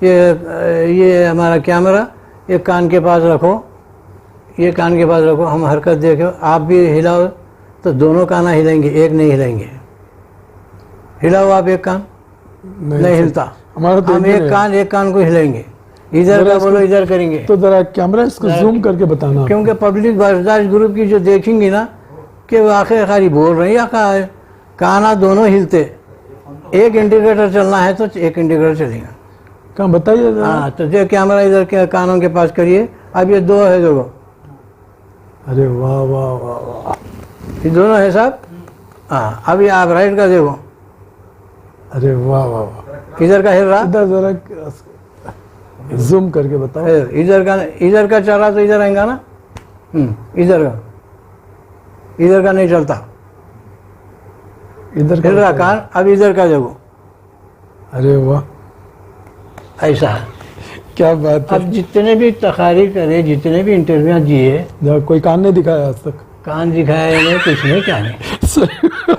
ये हमारा कैमरा ये कान के पास रखो, ये कान के पास रखो, हम हरकत देखो, आप भी हिलाओ तो दोनों कान हिलेंगे, एक नहीं हिलेंगे। हिलाओ आप एक कान, नहीं हिलता। हमारा तो हम एक कान को हिलेंगे, इधर का बोलो इधर करेंगे। तो जरा कैमरा इसको जूम करके बताना, क्योंकि पब्लिक बर्दाश्त ग्रुप की जो देखेंगी ना कि वो आखिरकारी बोल रही है, काना दोनों हिलते, एक इंडिकेटर चलना है तो एक इंडिकेटर चलेगा। कहाँ बताइए। हाँ, तो जो कैमरा इधर के कानों के पास करिए। अब ये दो है, देखो। अरे वाह वाह वाह वाह, ये दोनों है साहब। हाँ, अभी आप राइट का देखो। अरे वाह वाह वाह, इधर का हिल रहा, इधर जरा जूम करके बताओ। इधर का चल रहा तो इधर आएगा ना। इधर का नहीं चलता, इधर हिल रहा कान। अब इधर का देखो। अरे वाह, ऐसा है। क्या बात है। अब जितने भी तकारीर करे, जितने भी इंटरव्यू दिए, कोई कान नहीं दिखाया आज तक। कान दिखाया नहीं, कुछ नहीं, क्या नहीं।